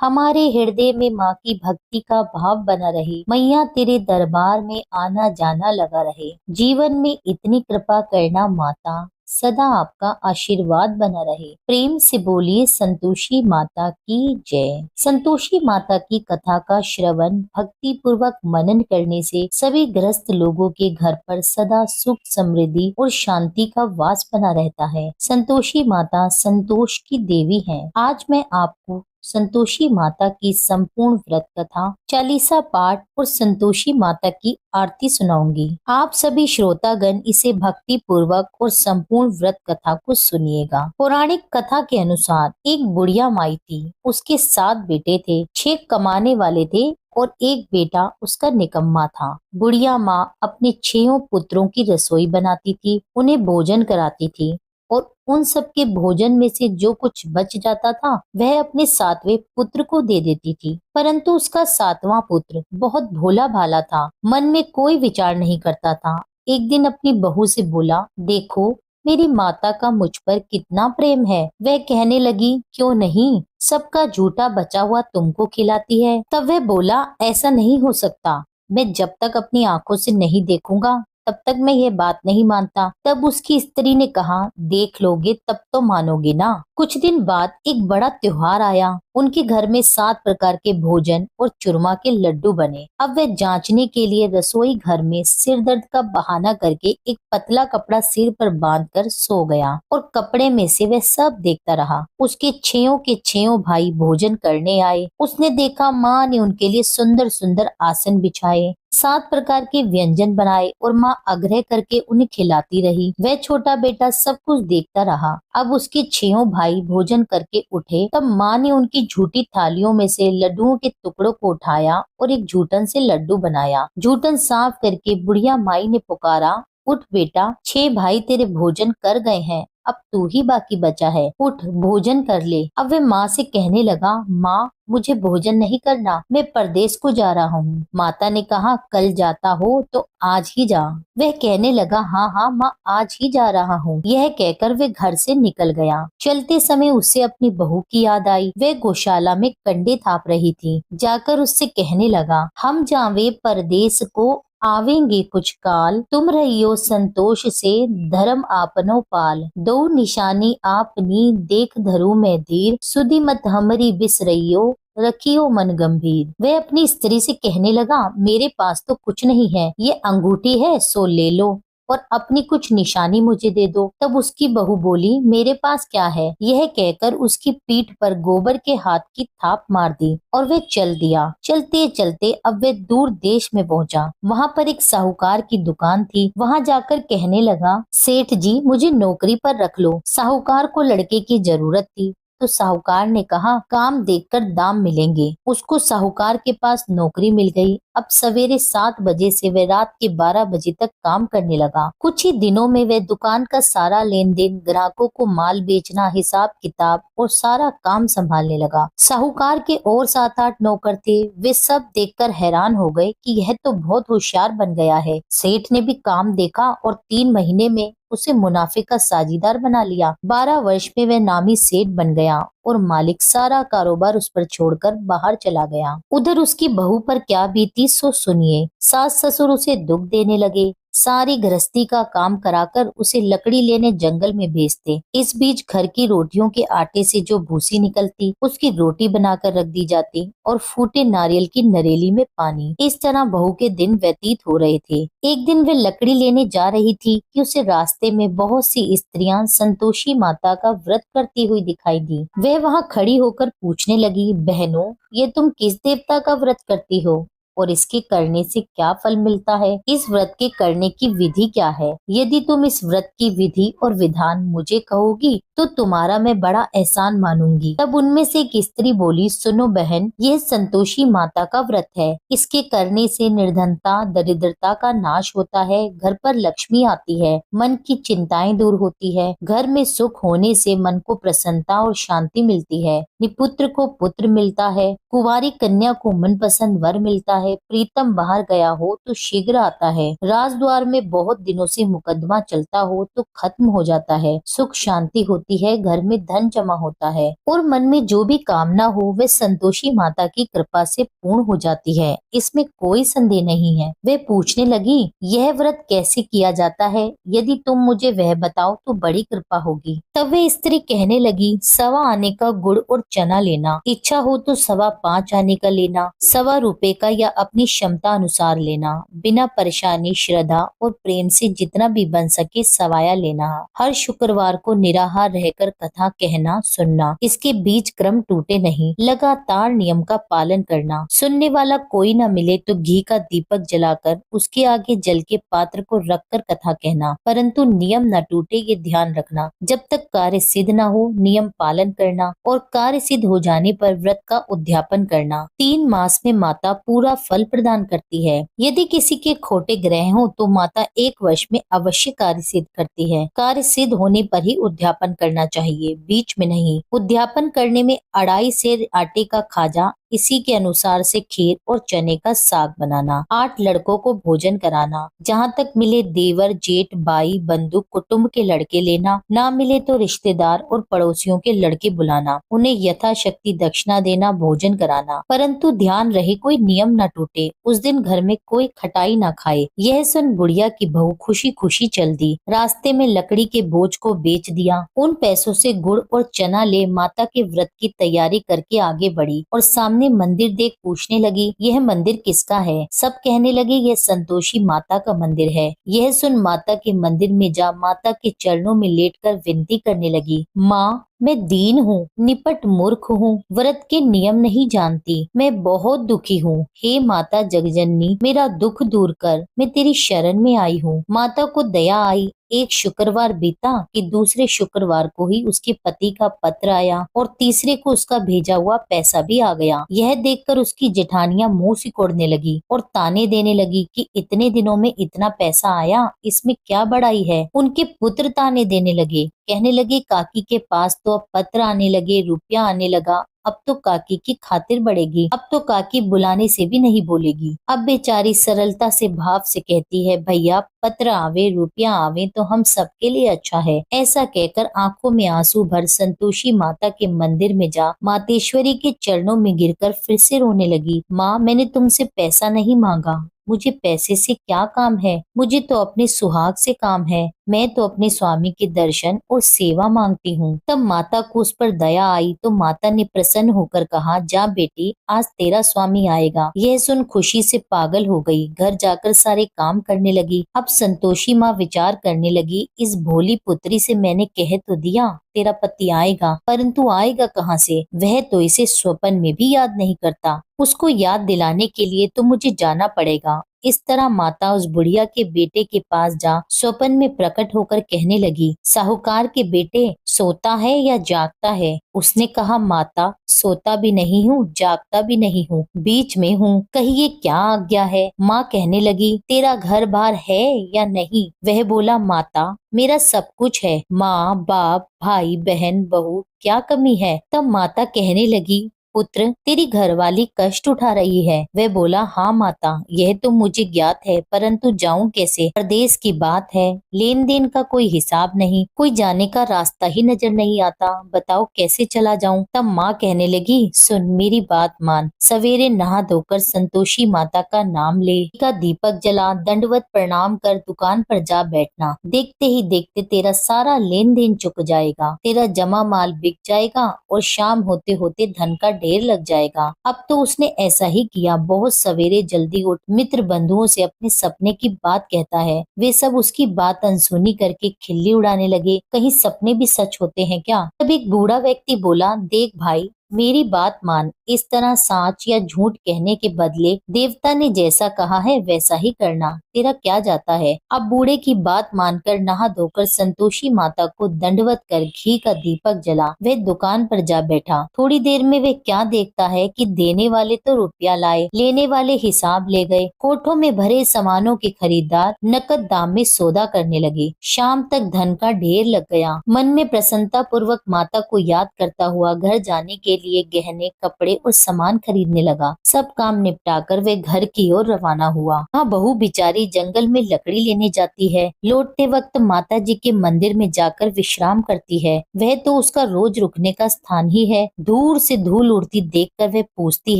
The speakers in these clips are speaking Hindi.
हमारे हृदय में माँ की भक्ति का भाव बना रहे। मैया तेरे दरबार में आना जाना लगा रहे। जीवन में इतनी कृपा करना माता, सदा आपका आशीर्वाद बना रहे। प्रेम से बोलिए संतोषी माता की जय। संतोषी माता की कथा का श्रवण भक्ति पूर्वक मनन करने से सभी ग्रस्त लोगों के घर पर सदा सुख समृद्धि और शांति का वास बना रहता है। संतोषी माता संतोष की देवी है। आज मैं आपको संतोषी माता की संपूर्ण व्रत कथा, चालीसा पाठ और संतोषी माता की आरती सुनाऊंगी। आप सभी श्रोतागण इसे भक्ति पूर्वक और संपूर्ण व्रत कथा को सुनिएगा। पौराणिक कथा के अनुसार एक बुढ़िया माई थी। उसके 7 बेटे थे, 6 कमाने वाले थे और एक बेटा उसका निकम्मा था। बुढ़िया माँ अपने 6 पुत्रों की रसोई बनाती थी, उन्हें भोजन कराती थी और उन सब के भोजन में से जो कुछ बच जाता था वह अपने 7वें पुत्र को दे देती थी। परंतु उसका 7वां पुत्र बहुत भोला भाला था, मन में कोई विचार नहीं करता था। एक दिन अपनी बहू से बोला, देखो मेरी माता का मुझ पर कितना प्रेम है। वह कहने लगी, क्यों नहीं, सबका झूठा बचा हुआ तुमको खिलाती है। तब वह बोला, ऐसा नहीं हो सकता, मैं जब तक अपनी आंखों से नहीं देखूंगा तब तक मैं ये बात नहीं मानता। तब उसकी स्त्री ने कहा, देख लोगे तब तो मानोगे ना। कुछ दिन बाद एक बड़ा त्योहार आया। उनके घर में 7 प्रकार के भोजन और चूरमा के लड्डू बने। अब वह जांचने के लिए रसोई घर में सिर दर्द का बहाना करके एक पतला कपड़ा सिर पर बांधकर सो गया और कपड़े में से वह सब देखता रहा। उसके 6 के 6 भाई भोजन करने आए। उसने देखा माँ ने उनके लिए सुंदर सुंदर आसन बिछाए, 7 प्रकार के व्यंजन बनाए और माँ आग्रह करके उन्हें खिलाती रही। वह छोटा बेटा सब कुछ देखता रहा। अब उसके 6 भाई भोजन करके उठे, तब माँ ने उनकी झूठी थालियों में से लड्डुओं के टुकड़ों को उठाया और एक जूठन से लड्डू बनाया। जूठन साफ करके बुढ़िया माई ने पुकारा, उठ बेटा, 6 भाई तेरे भोजन कर गए हैं, अब तू ही बाकी बचा है, उठ भोजन कर ले। अब वह माँ से कहने लगा, माँ मुझे भोजन नहीं करना, मैं परदेश को जा रहा हूँ। माता ने कहा, कल जाता हो तो आज ही जा। वह कहने लगा, हाँ हाँ माँ, आज ही जा रहा हूँ। यह कहकर वह घर से निकल गया। चलते समय उसे अपनी बहू की याद आई। वह गौशाला में कंडे थाप रही थी। जाकर उससे कहने लगा, हम जावे परदेश को आवेंगे कुछ काल, तुम रहियो संतोष से धर्म आपनो पाल। दो निशानी आपनी देख धरू में धीर, सुधि मत हमरी बिसरइयो रखियो मन गंभीर। वह अपनी स्त्री से कहने लगा, मेरे पास तो कुछ नहीं है, ये अंगूठी है सो ले लो और अपनी कुछ निशानी मुझे दे दो। तब उसकी बहू बोली, मेरे पास क्या है। यह कहकर उसकी पीठ पर गोबर के हाथ की थाप मार दी और वह चल दिया। चलते चलते अब वह दूर देश में पहुंचा। वहां पर एक साहूकार की दुकान थी। वहां जाकर कहने लगा, सेठ जी मुझे नौकरी पर रख लो। साहूकार को लड़के की जरूरत थी तो साहूकार ने कहा, काम देखकर दाम मिलेंगे। उसको साहूकार के पास नौकरी मिल गई। अब सवेरे 7 बजे से वह रात के 12 बजे तक काम करने लगा। कुछ ही दिनों में वह दुकान का सारा लेन देन, ग्राहकों को माल बेचना, हिसाब किताब और सारा काम संभालने लगा। साहूकार के और 7-8 नौकर थे। वे सब देखकर हैरान हो गए कि यह तो बहुत होशियार बन गया है। सेठ ने भी काम देखा और 3 महीने में उसे मुनाफे का साझीदार बना लिया। 12 वर्ष में वह नामी सेठ बन गया और मालिक सारा कारोबार उस पर छोड़कर बाहर चला गया। उधर उसकी बहू पर क्या बीती सो सुनिए। सास ससुर उसे दुख देने लगे। सारी गृहस्थी का काम कराकर उसे लकड़ी लेने जंगल में भेजते। इस बीच घर की रोटियों के आटे से जो भूसी निकलती उसकी रोटी बनाकर रख दी जाती और फूटे नारियल की नरेली में पानी। इस तरह बहू के दिन व्यतीत हो रहे थे। एक दिन वह लकड़ी लेने जा रही थी कि उसे रास्ते में बहुत सी स्त्रियां संतोषी माता का व्रत करती हुई दिखाई दी। वह वहां खड़ी होकर पूछने लगी, बहनों ये तुम किस देवता का व्रत करती हो और इसके करने से क्या फल मिलता है। इस व्रत के करने की विधि क्या है। यदि तुम इस व्रत की विधि और विधान मुझे कहोगी तो तुम्हारा मैं बड़ा एहसान मानूंगी। तब उनमें से एक स्त्री बोली, सुनो बहन, यह संतोषी माता का व्रत है। इसके करने से निर्धनता दरिद्रता का नाश होता है, घर पर लक्ष्मी आती है, मन की चिंताएं दूर होती है, घर में सुख होने से मन को प्रसन्नता और शांति मिलती है, निपुत्र को पुत्र मिलता है, कुंवारी कन्या को मनपसंद वर मिलता है, प्रीतम बाहर गया हो तो शीघ्र आता है, राजद्वार में बहुत दिनों से मुकदमा चलता हो तो खत्म हो जाता है, सुख शांति होती है, घर में धन जमा होता है और मन में जो भी कामना हो वह संतोषी माता की कृपा से पूर्ण हो जाती है। इसमें कोई संदेह नहीं है। वे पूछने लगी, यह व्रत कैसे किया जाता है? यदि तुम मुझे वह बताओ तो बड़ी कृपा होगी। तब वे स्त्री कहने लगी, 1.25 आने का गुड़ और चना लेना, इच्छा हो तो 5.25 आने का लेना, 1.25 का या अपनी क्षमता अनुसार लेना, बिना परेशानी, श्रद्धा और प्रेम से जितना भी बन सके सवाया लेना। हर शुक्रवार को निराहार रहकर कथा कहना सुनना, इसके बीच क्रम टूटे नहीं, लगातार नियम का पालन करना। सुनने वाला कोई न मिले तो घी का दीपक जलाकर उसके आगे जल के पात्र को रखकर कथा कहना, परंतु नियम न टूटे ये ध्यान रखना। जब तक कार्य सिद्ध न हो नियम पालन करना और कार्य सिद्ध हो जाने पर व्रत का उद्यापन करना। 3 मास में माता पूरा फल प्रदान करती है। यदि किसी के खोटे ग्रह हो तो माता 1 वर्ष में अवश्य कार्य सिद्ध करती है। कार्य सिद्ध होने पर ही उद्यापन करना चाहिए, बीच में नहीं। उद्यापन करने में 2.5 सेर आटे का खाजा, इसी के अनुसार से खीर और चने का साग बनाना, 8 लड़कों को भोजन कराना, जहाँ तक मिले देवर, जेठ, भाई, बंधु, कुटुंब के लड़के लेना, ना मिले तो रिश्तेदार और पड़ोसियों के लड़के बुलाना, उन्हें यथाशक्ति दक्षिणा देना, भोजन कराना, परंतु ध्यान रहे कोई नियम न टूटे। उस दिन घर में कोई खटाई न खाए। यह सुन बुढ़िया की बहू खुशी खुशी चल दी। रास्ते में लकड़ी के बोझ को बेच दिया। उन पैसों से गुड़ और चना ले माता के व्रत की तैयारी करके आगे बढ़ी और सामने मंदिर देख पूछने लगी, यह मंदिर किसका है? सब कहने लगे, यह संतोषी माता का मंदिर है। यह सुन माता के मंदिर में जा माता के चरणों में लेटकर विनती करने लगी, माँ मैं दीन हूँ, निपट मूर्ख हूँ, व्रत के नियम नहीं जानती, मैं बहुत दुखी हूँ। हे माता जगजननी, मेरा दुख दूर कर, मैं तेरी शरण में आई हूँ। माता को दया आई। एक शुक्रवार बीता कि दूसरे शुक्रवार को ही उसके पति का पत्र आया और तीसरे को उसका भेजा हुआ पैसा भी आ गया। यह देखकर उसकी जेठानियां मुंह सिकोड़ने लगी और ताने देने लगी कि इतने दिनों में इतना पैसा आया, इसमें क्या बड़ाई है। उनके पुत्र ताने देने लगे, कहने लगे काकी के पास तो अब पत्र आने लगे, रुपया आने लगा, अब तो काकी की खातिर बढ़ेगी, अब तो काकी बुलाने से भी नहीं बोलेगी। अब बेचारी सरलता से भाव से कहती है, भैया पत्र आवे रुपया आवे तो हम सबके लिए अच्छा है। ऐसा कहकर आंखों में आंसू भर संतोषी माता के मंदिर में जा मातेश्वरी के चरणों में गिरकर फिर से रोने लगी। माँ मैंने तुमसे पैसा नहीं मांगा, मुझे पैसे से क्या काम है, मुझे तो अपने सुहाग से काम है। मैं तो अपने स्वामी के दर्शन और सेवा मांगती हूँ। तब माता को उस पर दया आई तो माता ने प्रसन्न होकर कहा, जा बेटी आज तेरा स्वामी आएगा। यह सुन खुशी से पागल हो गई। घर जाकर सारे काम करने लगी। अब संतोषी माँ विचार करने लगी, इस भोली पुत्री से मैंने कह तो दिया तेरा पति आएगा, परंतु आएगा कहाँ से? वह तो इसे स्वप्न में भी याद नहीं करता। उसको याद दिलाने के लिए तो मुझे जाना पड़ेगा। इस तरह माता उस बुढ़िया के बेटे के पास जा स्वप्न में प्रकट होकर कहने लगी, साहूकार के बेटे सोता है या जागता है? उसने कहा, माता सोता भी नहीं हूँ जागता भी नहीं हूँ, बीच में हूँ, कहिए क्या आज्ञा है? माँ कहने लगी, तेरा घर बार है या नहीं? वह बोला, माता मेरा सब कुछ है, माँ बाप भाई बहन बहू क्या कमी है? तब माता कहने लगी, पुत्र तेरी घरवाली कष्ट उठा रही है। वह बोला, हाँ माता यह तो मुझे ज्ञात है, परंतु जाऊं कैसे? प्रदेश की बात है, लेन देन का कोई हिसाब नहीं, कोई जाने का रास्ता ही नजर नहीं आता, बताओ कैसे चला जाऊं? तब माँ कहने लगी, सुन मेरी बात मान, सवेरे नहा धोकर संतोषी माता का नाम ले, का दीपक जला, दंडवत प्रणाम कर दुकान पर जा बैठना। देखते ही देखते तेरा सारा लेन देन चुक जाएगा, तेरा जमा माल बिक जाएगा और शाम होते होते धन का ढेर लग जाएगा। अब तो उसने ऐसा ही किया। बहुत सवेरे जल्दी उठ मित्र बंधुओं से अपने सपने की बात कहता है। वे सब उसकी बात अनसुनी करके खिल्ली उड़ाने लगे। कहीं सपने भी सच होते हैं क्या? तब एक बूढ़ा व्यक्ति बोला, देख भाई मेरी बात मान, इस तरह साच या झूठ कहने के बदले देवता ने जैसा कहा है वैसा ही करना, तेरा क्या जाता है? अब बूढ़े की बात मानकर नहा धोकर संतोषी माता को दंडवत कर घी का दीपक जला वह दुकान पर जा बैठा। थोड़ी देर में वह क्या देखता है कि देने वाले तो रुपया लाए, लेने वाले हिसाब ले गए। कोठों में भरे सामानों के खरीदार नकद दाम में सौदा करने लगे। शाम तक धन का ढेर लग गया। मन में प्रसन्नता पूर्वक माता को याद करता हुआ घर जाने के लिए गहने, कपड़े और सामान खरीदने लगा। सब काम निपटाकर वे घर की ओर रवाना हुआ। हाँ, बहू बेचारी जंगल में लकड़ी लेने जाती है। लौटते वक्त माता जी के मंदिर में जाकर विश्राम करती है। वह तो उसका रोज रुकने का स्थान ही है। दूर से धूल उड़ती देखकर वह पूछती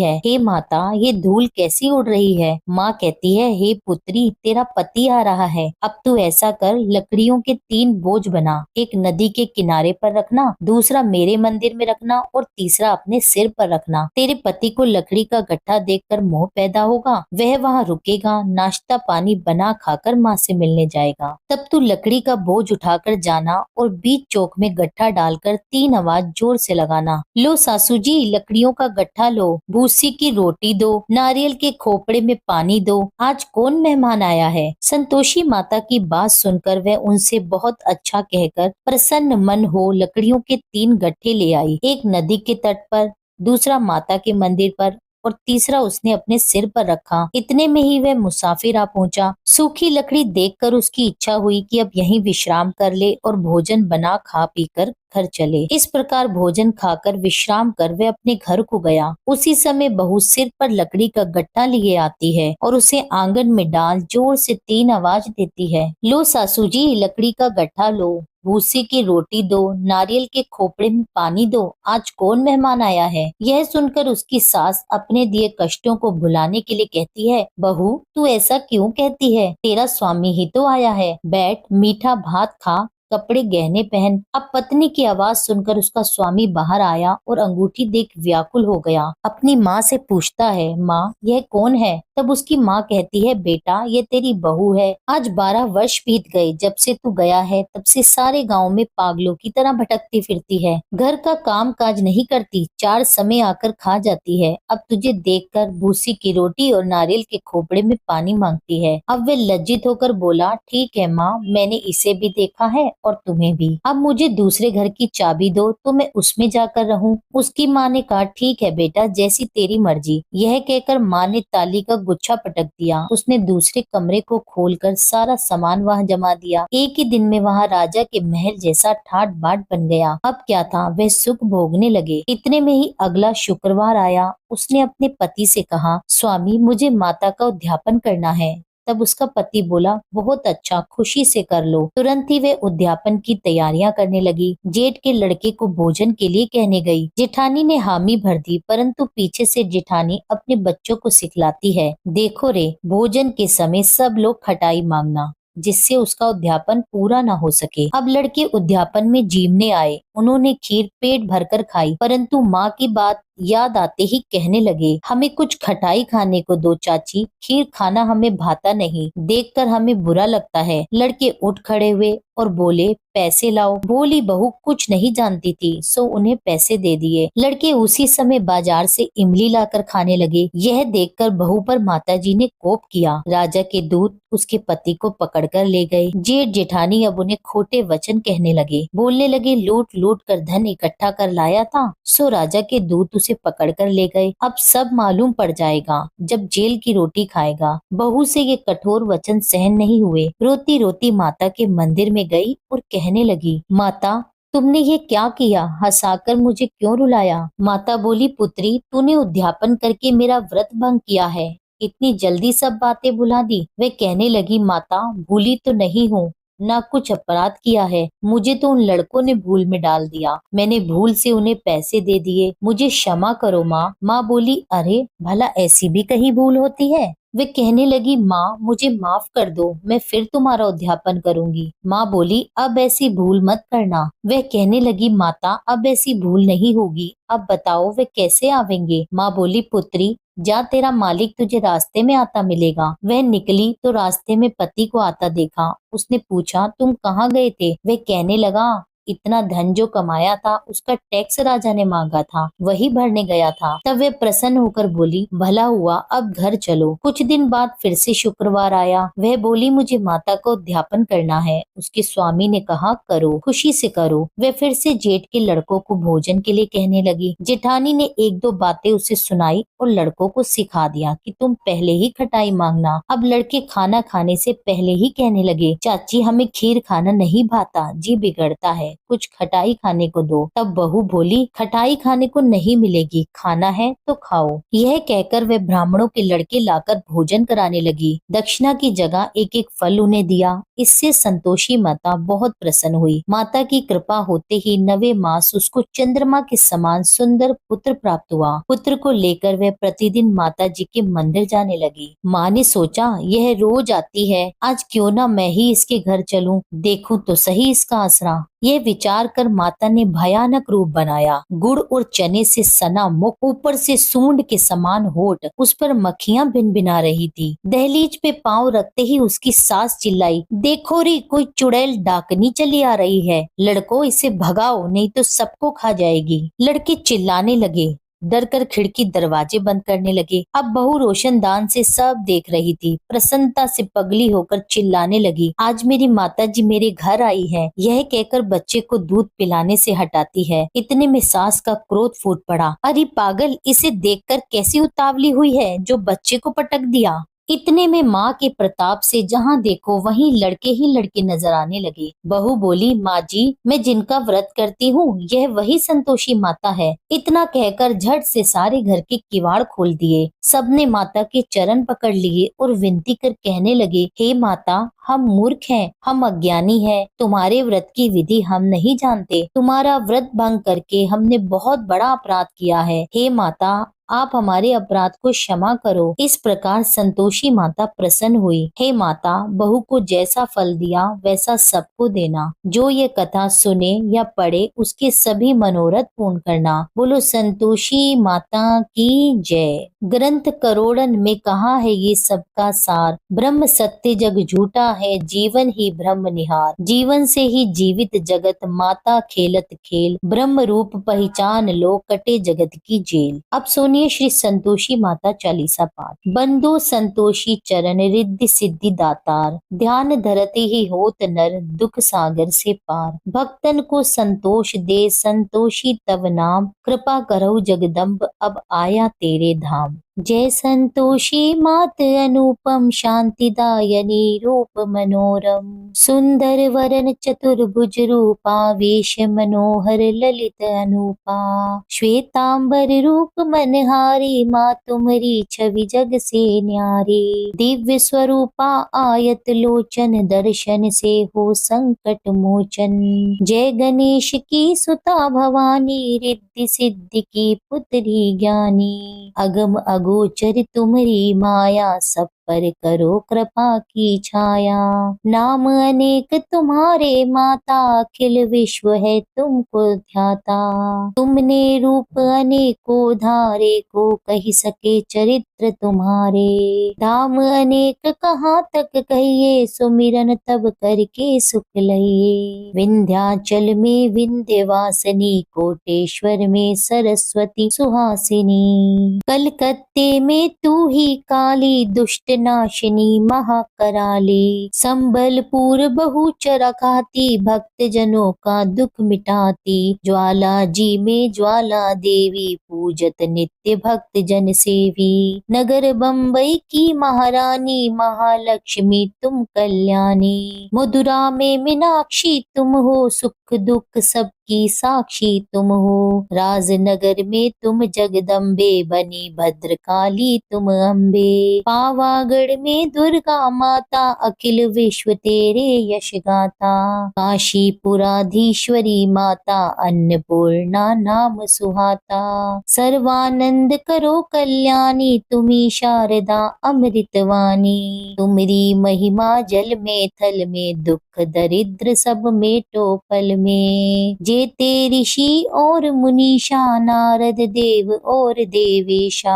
है, हे माता, ये धूल कैसी उड़ रही है? माँ कहती है, हे पुत्री, तेरा पति आ रहा है। अब तू ऐसा कर, लकड़ियों के 3 बोझ बना। एक नदी के किनारे पर रखना, दूसरा मेरे मंदिर में रखना और तीसरा अपने सिर पर रखना। तेरे पति को लकड़ी का गट्ठा देखकर मोह पैदा होगा। वह वहाँ रुकेगा, नाश्ता पानी बना खाकर माँ से मिलने जाएगा। तब तू लकड़ी का बोझ उठाकर जाना और बीच चौक में गट्ठा डालकर 3 आवाज जोर से लगाना। लो सासू जी, लकड़ियों का गट्ठा लो, भूसी की रोटी दो, नारियल के खोपड़े में पानी दो। आज कौन मेहमान आया है? संतोषी माता की बात सुनकर वह उनसे बहुत अच्छा कहकर प्रसन्न मन हो लकड़ियों के 3 गट्ठे ले आई। एक नदी के तट पर, दूसरा माता के मंदिर पर और तीसरा उसने अपने सिर पर रखा। इतने में ही वह मुसाफिर आ पहुंचा। सूखी लकड़ी देखकर उसकी इच्छा हुई कि अब यहीं विश्राम कर ले और भोजन बना खा पीकर घर चले। इस प्रकार भोजन खाकर विश्राम कर वह अपने घर को गया। उसी समय बहू सिर पर लकड़ी का गट्टा लिए आती है और उसे आंगन में डाल जोर से 3 आवाज देती है। लो सासू जी, लकड़ी का गट्ठा लो, भूसी की रोटी दो, नारियल के खोपड़े में पानी दो। आज कौन मेहमान आया है? यह सुनकर उसकी सास अपने दिए कष्टों को भुलाने के लिए कहती है, बहू, तू ऐसा क्यों कहती है? तेरा स्वामी ही तो आया है। बैठ, मीठा भात खा, कपड़े गहने पहन। अब पत्नी की आवाज सुनकर उसका स्वामी बाहर आया और अंगूठी देख व्याकुल हो गया। अपनी माँ से पूछता है, माँ, यह कौन है? तब उसकी माँ कहती है, बेटा, ये तेरी बहू है। आज 12 वर्ष बीत गए जब से तू गया है। तब से सारे गांव में पागलों की तरह भटकती फिरती है। घर का काम काज नहीं करती, 4 समय आकर खा जाती है। अब तुझे देखकर भूसी की रोटी और नारियल के खोपड़े में पानी मांगती है। अब वे लज्जित होकर बोला, ठीक है माँ, मैंने इसे भी देखा है और तुम्हें भी। अब मुझे दूसरे घर की चाबी दो तो मैं उसमें जाकर रहूं। उसकी माँ ने कहा, ठीक है बेटा, जैसी तेरी मर्जी। यह कहकर माँ ने ताली का गुच्छा पटक दिया। उसने दूसरे कमरे को खोलकर सारा सामान वहाँ जमा दिया। एक ही दिन में वहाँ राजा के महल जैसा ठाट बाट बन गया। अब क्या था, वे सुख भोगने लगे। इतने में ही अगला शुक्रवार आया। उसने अपने पति से कहा, स्वामी, मुझे माता का उद्यापन करना है। तब उसका पति बोला, बहुत अच्छा, खुशी से कर लो। तुरंत ही वे उद्यापन की तैयारियां करने लगी। जेठ के लड़के को भोजन के लिए कहने गई। जेठानी ने हामी भर दी, परंतु पीछे से जेठानी अपने बच्चों को सिखलाती है, देखो रे, भोजन के समय सब लोग खटाई मांगना, जिससे उसका उद्यापन पूरा न हो सके। अब लड़के उद्यापन में जीमने आए। उन्होंने खीर पेट भरकर खाई, परंतु माँ की बात याद आते ही कहने लगे, हमें कुछ खटाई खाने को दो चाची, खीर खाना हमें भाता नहीं, देखकर हमें बुरा लगता है। लड़के उठ खड़े हुए और बोले, पैसे लाओ। भोली बहू कुछ नहीं जानती थी, सो उन्हें पैसे दे दिए। लड़के उसी समय बाजार से इमली लाकर खाने लगे। यह देखकर बहू पर माताजी ने कोप किया। राजा के दूत उसके पति को पकड़कर ले गए। जेठ जेठानी अब उन्हें खोटे वचन कहने लगे, बोलने लगे, लूट लूट कर धन इकट्ठा कर लाया था, सो राजा के दूत उसे पकड़कर ले गए। अब सब मालूम पड़ जाएगा जब जेल की रोटी खाएगा। बहू से ये कठोर वचन सहन नहीं हुए। रोती रोती माता के मंदिर में गई और कहने लगी, माता, तुमने ये क्या किया? हंसाकर मुझे क्यों रुलाया? माता बोली, पुत्री, तूने उद्यापन करके मेरा व्रत भंग किया है। इतनी जल्दी सब बातें भुला दी। वे कहने लगी, माता, भूली तो नहीं हूँ, ना कुछ अपराध किया है। मुझे तो उन लड़कों ने भूल में डाल दिया। मैंने भूल से उन्हें पैसे दे दिए। मुझे क्षमा करो माँ। माँ बोली, अरे भला ऐसी भी कहीं भूल होती है? वे कहने लगी, माँ, मुझे माफ कर दो, मैं फिर तुम्हारा उद्यापन करूंगी। माँ बोली, अब ऐसी भूल मत करना। वह कहने लगी, माता, अब ऐसी भूल नहीं होगी। अब बताओ वे कैसे आवेंगे? माँ बोली, पुत्री, जा, तेरा मालिक तुझे रास्ते में आता मिलेगा। वह निकली तो रास्ते में पति को आता देखा। उसने पूछा, तुम कहाँ गए थे? वह कहने लगा, इतना धन जो कमाया था उसका टैक्स राजा ने मांगा था, वही भरने गया था। तब वे प्रसन्न होकर बोली, भला हुआ, अब घर चलो। कुछ दिन बाद फिर से शुक्रवार आया। वह बोली, मुझे माता को उद्यापन करना है। उसके स्वामी ने कहा, करो, खुशी से करो। वह फिर से जेठ के लड़कों को भोजन के लिए कहने लगी। जेठानी ने 1-2 बातें उसे सुनाई और लड़कों को सिखा दिया कि तुम पहले ही खटाई मांगना। अब लड़के खाना खाने से पहले ही कहने लगे, चाची, हमें खीर खाना नहीं भाता, जी बिगड़ता है। कुछ खटाई खाने को दो। तब बहू बोली, खटाई खाने को नहीं मिलेगी, खाना है तो खाओ। यह कहकर वह ब्राह्मणों के लड़के लाकर भोजन कराने लगी। दक्षिणा की जगह एक एक फल उन्हें दिया। इससे संतोषी माता बहुत प्रसन्न हुई। माता की कृपा होते ही 9वें मास उसको चंद्रमा के समान सुंदर पुत्र प्राप्त हुआ। पुत्र को लेकर वह प्रतिदिन माता जी के मंदिर जाने लगी। माँ ने सोचा, यह रोज आती है, आज क्यों ना मैं ही इसके घर चलूं, देखूं तो सही इसका आसरा। ये विचार कर माता ने भयानक रूप बनाया। गुड़ और चने से सना मुख, ऊपर से सूंड के समान होठ, उस पर मक्खियां भिनभिना रही थी। दहलीज पे पांव रखते ही उसकी सास चिल्लाई, देखो री, कोई चुड़ैल डाकनी चली आ रही है, लड़को इसे भगाओ नहीं तो सबको खा जाएगी। लड़के चिल्लाने लगे, डर कर खिड़की दरवाजे बंद करने लगे। अब बहू रोशनदान से सब देख रही थी। प्रसन्नता से पगली होकर चिल्लाने लगी, आज मेरी माताजी मेरे घर आई है। यह कहकर बच्चे को दूध पिलाने से हटाती है। इतने में सास का क्रोध फूट पड़ा, अरे पागल, इसे देखकर कैसी उतावली हुई है जो बच्चे को पटक दिया। इतने में माँ के प्रताप से जहाँ देखो वहीं लड़के ही लड़के नजर आने लगे। बहू बोली, माँ जी, मैं जिनका व्रत करती हूँ यह वही संतोषी माता है। इतना कहकर झट से सारे घर के किवाड़ खोल दिए। सबने माता के चरण पकड़ लिए और विनती कर कहने लगे, हे माता, हम मूर्ख हैं, हम अज्ञानी हैं, तुम्हारे व्रत की विधि हम नहीं जानते। तुम्हारा व्रत भंग करके हमने बहुत बड़ा अपराध किया है। हे माता, आप हमारे अपराध को क्षमा करो। इस प्रकार संतोषी माता प्रसन्न हुई। हे माता, बहू को जैसा फल दिया वैसा सबको देना। जो ये कथा सुने या पढ़े उसके सभी मनोरथ पूर्ण करना। बोलो संतोषी माता की जय। ग्रंथ करोड़न में कहा है ये सबका सार, ब्रह्म सत्य जग झूठा है, जीवन ही ब्रह्म निहार। जीवन से ही जीवित जगत, माता खेलत खेल, ब्रह्म रूप पहचान लो, कटे जगत की जेल। अब सुनिए श्री संतोषी माता चालीसा पाठ। बंदो संतोषी चरण, रिद्धि सिद्धि दातार, ध्यान धरते ही होत नर, दुख सागर से पार। भक्तन को संतोष दे, संतोषी तव नाम, कृपा करहु जगदम्ब, अब आया तेरे धाम। जय संतोषी मात अनुपम, शांतिदायनी रूप मनोरम, सुंदर वरन चतुर्भुज रूपा, वेश मनोहर ललित अनूपा। श्वेतांबर रूप मनहारी, माँ तुम्हारी छवि जग से न्यारी। दिव्य स्वरूपा आयत लोचन, दर्शन से हो संकट मोचन। जय गणेश की सुता भवानी, रिद्धि सिद्धि की पुत्री ज्ञानी। अगम अगोचर तुम्हारी माया, सब पर करो कृपा की छाया। नाम अनेक तुम्हारे माता, अखिल विश्व है तुमको ध्याता। तुमने रूप अनेको धारे, को कही सके चरित्र तुम्हारे। धाम अनेक कहाँ तक कहिए, सुमिरन तब करके सुख लइए। विंध्याचल में विंध्यवासिनी, कोटेश्वर में सरस्वती सुहासिनी। कलकत्ते में तू ही काली, दुष्ट नाशिनी महाकराली। संबलपुर बहुचर खाती, भक्त जनों का दुख मिटाती। ज्वाला जी में ज्वाला देवी, पूजत नित्य भक्त जन सेवी। नगर बम्बई की महारानी, महालक्ष्मी तुम कल्याणी। मथुरा में मीनाक्षी तुम हो, सुख दुख सबकी साक्षी तुम हो। राजनगर में तुम जगदम्बे, बनी भद्रकाली तुम अम्बे। पावागढ़ में दुर्गा माता, अखिल विश्व तेरे यश गाथा। काशीपुराधीश्वरी माता, अन्नपूर्णा नाम सुहाता। सर्वानंद करो कल्याणी, तुम्ही शारदा अमृतवाणी। तुमरी महिमा जल में थल में, दुख दरिद्र सब मेटो पल में। जेते ऋषि और मुनीषा, नारद देव और देवेशा।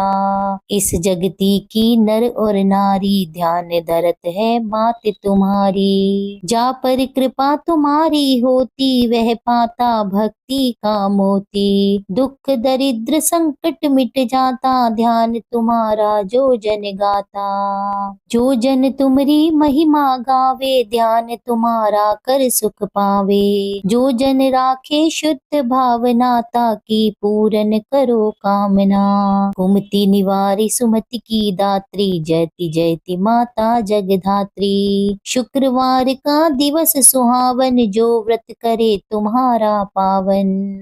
इस जगती की नर और नारी, ध्यान धरत है मात तुम्हारी। जा पर कृपा तुम्हारी होती, वह पाता भक्त भक्ति का मोती। दुख दरिद्र संकट मिट जाता, ध्यान तुम्हारा जो जन गाता। जो जन तुमरी महिमा गावे, ध्यान तुम्हारा कर सुख पावे। जो जन राखे शुद्ध भावना, ताकि पूरन करो कामना। कुमति निवारी सुमति की दात्री, जयति जयति माता जगधात्री। शुक्रवार का दिवस सुहावन, जो व्रत करे तुम्हारा पावन।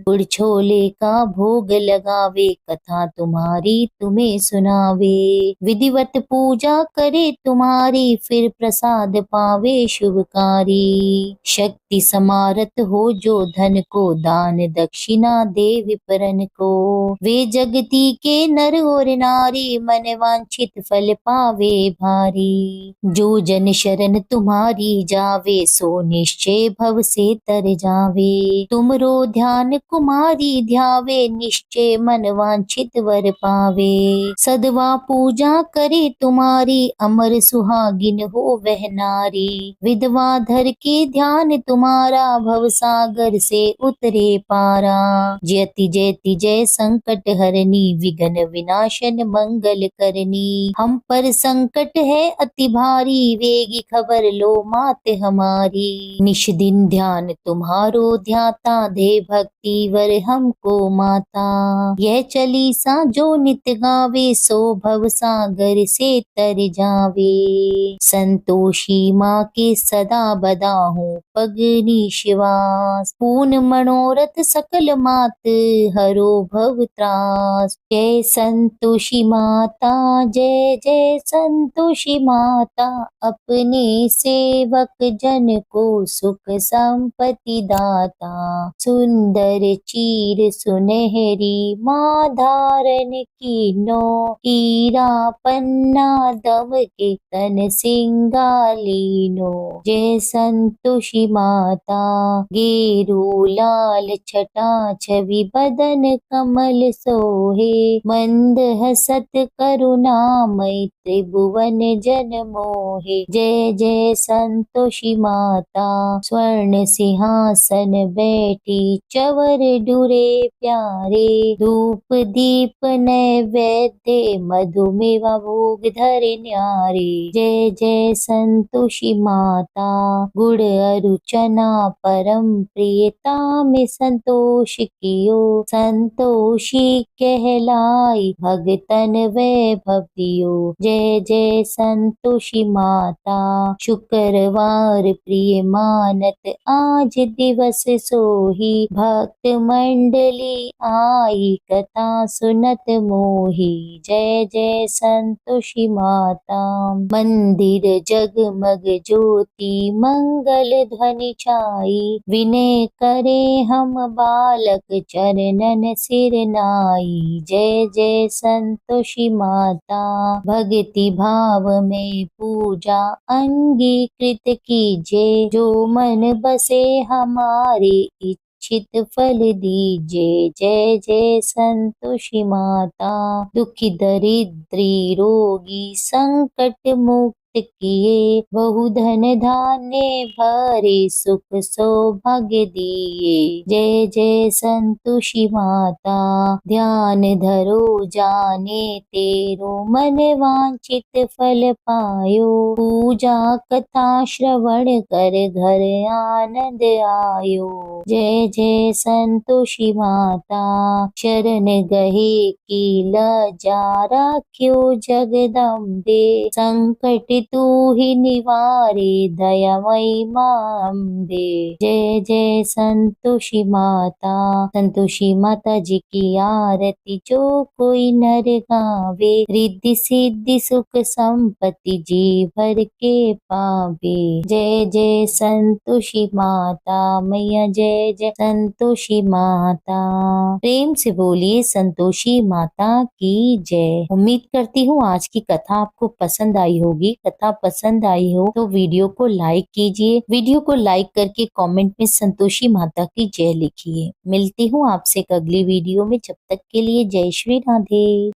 गुड़ छोले का भोग लगावे, कथा तुम्हारी तुम्हें सुनावे। विधिवत पूजा करे तुम्हारी, फिर प्रसाद पावे शुभकारी। शक्ति समारत हो जो धन को, दान दक्षिणा दे विपरन को। वे जगती के नर और नारी, मन वांछित फल पावे भारी। जो जन शरण तुम्हारी जावे, सो निश्चय भव से तर जावे। तुमरो ध्यान कुमारी ध्यावे, निश्चय मन वांछित वर पावे। सदवा पूजा करे तुम्हारी, अमर सुहागिन हो वह नारी। विधवा धर के ध्यान तुम्हारा, भव सागर से उतरे पारा। जयति जयति जय संकट हरनी, विघ्न विनाशन मंगल करनी। हम पर संकट है अति भारी, वेगी खबर लो मात हमारी। निश दिन ध्यान तुम्हारो ध्याता, दे भक्ति वर हमको माता। यह चालीसा जो नित गावे, सो भव सागर से तर जावे। संतोषी माँ के सदा बदा हूँ पगनी शिवास। पूर्ण मनोरथ सकल मात, हरो भव त्रास। जय संतोषी माता, जय जय संतोषी माता। अपने सेवक जन को सुख संपत्ति दाता। सुंदर चीर सुनहरी माँ धारण कीनो, हीरा पन्ना दम के तन सिंगालीनो। जय संतोषी माता, गेरू लाल छटा छवि बदन कमल सोहे। मंद हसत करुणामय त्रिभुवन जन मोहे। जय जय संतोषी माता, स्वर्ण सिंहासन बैठी चवर डुरे प्यारे। धूप दीप नैवेद्य मधुमेवा भोग धरे न्यारे। जय जय संतोषी माता, गुड़ अरु चना परम प्रियता में संतोष कियो। संतोषी कहलाई भगतन वैभव दियो। जय जय संतोषी माता, शुक्रवार प्रिय मानत आज दिवस सोही। भक्त मंडली आई कथा सुनत मोही। जय जय संतोषी माता, मंदिर जगमग ज्योति मंगल ध्वनि छाई। विनय करे हम बालक चरणन सिर नाई। जय जय संतोषी माता, भक्ति भाव में पूजा अंगीकृत कीजे। जो मन बसे हमारे इच्छित फल दीजे। जय जय संतोषी माता, दुखी दरिद्री रोगी संकट मुक्त किए। बहु धन धान्य भरे सुख सौभाग्य दिए। जय जय संतोषी माता, ध्यान धरो जाने तेरो मन वांछित फल पायो। पूजा कथा श्रवण कर घर आनंद आयो। जय जय संतोषी माता, शरण गहे की लजा राख्यो जगदम्बे। संकट तू ही निवारे दयामयी माँ अम्बे। जय जय संतोषी माता, संतोषी माता जी की आरती जो कोई नर गावे। रिद्धि सिद्धि सुख संपत्ति जी भर के पावे। जय जय संतोषी माता मैया, जय जय संतोषी माता। प्रेम से बोलिए संतोषी माता की जय। उम्मीद करती हूँ आज की कथा आपको पसंद आई होगी। कथा पसंद आई हो तो वीडियो को लाइक कीजिए। वीडियो को लाइक करके कमेंट में संतोषी माता की जय लिखिए। मिलती हूँ आपसे एक अगली वीडियो में। जब तक के लिए जय श्री राधे।